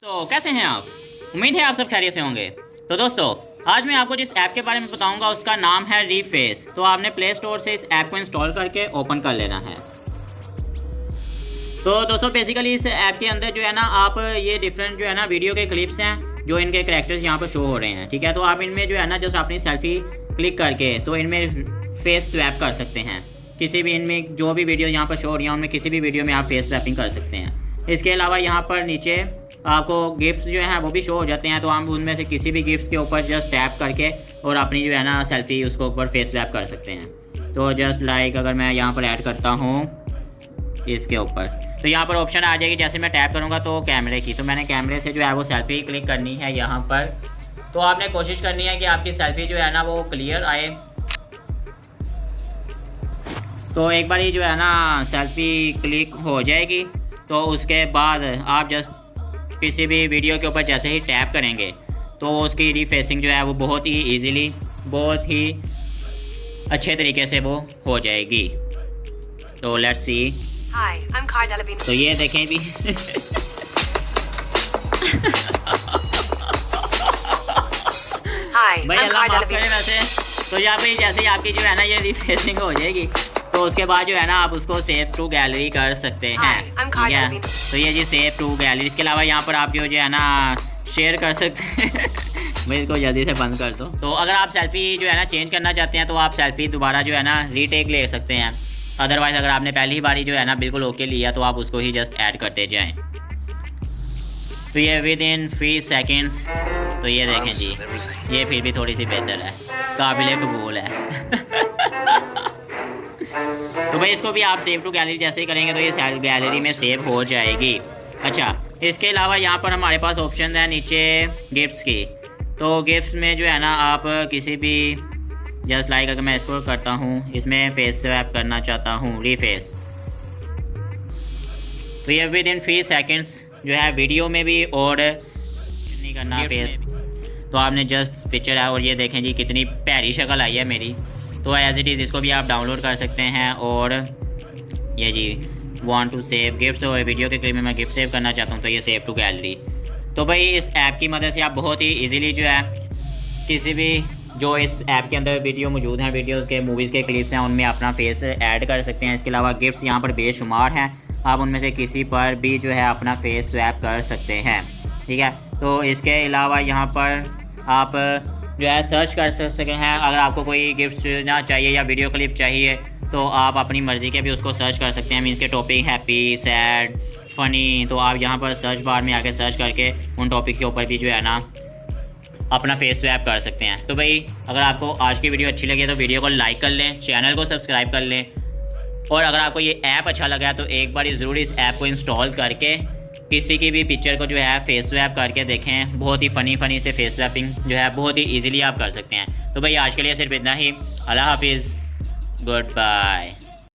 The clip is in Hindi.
तो कैसे हैं आप? उम्मीद है आप सब खैरियत से होंगे। तो दोस्तों, आज मैं आपको जिस ऐप के बारे में बताऊंगा उसका नाम है रीफेस। तो आपने प्ले स्टोर से इस ऐप को इंस्टॉल करके ओपन कर लेना है। तो दोस्तों बेसिकली इस ऐप के अंदर जो है ना आप ये डिफरेंट जो है ना वीडियो के क्लिप्स हैं जो इनके करैक्टर्स यहाँ पर शो हो रहे हैं, ठीक है। तो आप इनमें जो है ना जस्ट अपनी सेल्फी क्लिक करके तो इनमें फेस स्वैप कर सकते हैं। किसी भी इनमें जो भी वीडियो यहाँ पर शो हो रही हैं उनमें किसी भी वीडियो में आप फेस स्वैपिंग कर सकते हैं। इसके अलावा यहाँ पर नीचे आपको गिफ्ट जो हैं वो भी शो हो जाते हैं। तो आप उनमें से किसी भी गिफ्ट के ऊपर जस्ट टैप करके और अपनी जो है ना सेल्फी उसको ऊपर फेस स्वैप कर सकते हैं। तो जस्ट लाइक अगर मैं यहाँ पर ऐड करता हूँ इसके ऊपर तो यहाँ पर ऑप्शन आ जाएगी। जैसे मैं टैप करूँगा तो कैमरे की, तो मैंने कैमरे से जो है वो सेल्फी क्लिक करनी है यहाँ पर। तो आपने कोशिश करनी है कि आपकी सेल्फी जो है ना वो क्लियर आए। तो एक बार जो है ना सेल्फी क्लिक हो जाएगी तो उसके बाद आप जस्ट किसी भी वीडियो के ऊपर जैसे ही टैप करेंगे तो उसकी रीफेसिंग जो है वो बहुत ही इजीली, बहुत ही अच्छे तरीके से वो हो जाएगी। तो let's see. Hi, I'm Cara Delevingne. तो ये देखें भी Hi, भाई I'm अल्लाह Cara माफ़ करे Delevingne. वैसे। तो यहाँ पे जैसे ही आपकी जो है ना ये रीफेसिंग हो जाएगी तो उसके बाद जो है ना आप उसको सेव टू गैलरी कर सकते हैं, Hi, I'm Cara ठीक है। Delevingne. तो ये जी सेव टू गैलरी। इसके अलावा यहाँ पर आप जो है ना शेयर कर सकते हैं मैं इसको जल्दी से बंद कर दूँ। तो अगर आप सेल्फी जो है ना चेंज करना चाहते हैं तो आप सेल्फी दोबारा जो है ना रीटेक ले सकते हैं। अदरवाइज़ अगर आपने पहली बारी जो है ना बिल्कुल ओके लिया तो आप उसको ही जस्ट ऐड करते जाएं। तो ये विद इन 3 सेकेंड्स। तो ये देखें जी, ये फिर भी थोड़ी सी बेहतर है, काबिल कबूल है तो भाई इसको भी आप सेव टू गैलरी जैसे ही करेंगे तो ये गैलरी में सेव हो जाएगी। अच्छा, इसके अलावा यहाँ पर हमारे पास ऑप्शन है नीचे गिफ्ट्स की। तो गिफ्ट्स में जो है ना आप किसी भी जस्ट लाइक अगर मैं इसको करता हूँ इसमें फेस स्वैप करना चाहता हूँ रीफेस, तो ये विद इन 3 सेकेंड्स जो है वीडियो में भी और नहीं करना फेस। तो आपने जस्ट पिक्चर है और ये देखें जी कितनी प्यारी शक्ल आई है मेरी। तो एज इट इज़ इसको भी आप डाउनलोड कर सकते हैं। और ये जी वांट टू सेव गिफ्ट्स और वीडियो के क्लिप में मैं गिफ्ट सेव करना चाहता हूँ तो ये सेव टू गैलरी। तो भाई इस ऐप की मदद से आप बहुत ही इजीली जो है किसी भी जो इस ऐप के अंदर वीडियो मौजूद हैं, वीडियोज़ के मूवीज़ के क्लिप्स हैं, उनमें अपना फेस ऐड कर सकते हैं। इसके अलावा गिफ्ट्स यहाँ पर बेशुमार हैं, आप उनमें से किसी पर भी जो है अपना फेस स्वैप कर सकते हैं, ठीक है। तो इसके अलावा यहाँ पर आप जो है सर्च कर सकते हैं। अगर आपको कोई गिफ्ट ना चाहिए या वीडियो क्लिप चाहिए तो आप अपनी मर्ज़ी के भी उसको सर्च कर सकते हैं। मीन्स के टॉपिक हैप्पी, सैड, फ़नी, तो आप यहाँ पर सर्च बार में आके सर्च करके उन टॉपिक के ऊपर भी जो है ना अपना फेस स्वैप कर सकते हैं। तो भाई अगर आपको आज की वीडियो अच्छी लगी तो वीडियो को लाइक कर लें, चैनल को सब्सक्राइब कर लें, और अगर आपको ये ऐप अच्छा लगा तो एक बार ज़रूर इस ऐप को इंस्टॉल करके किसी की भी पिक्चर को जो है फेस स्वैप करके देखें। बहुत ही फ़नी से फेस स्वैपिंग जो है बहुत ही ईजिली आप कर सकते हैं। तो भाई आज के लिए सिर्फ इतना ही। अल्लाह हाफिज़, गुड बाय।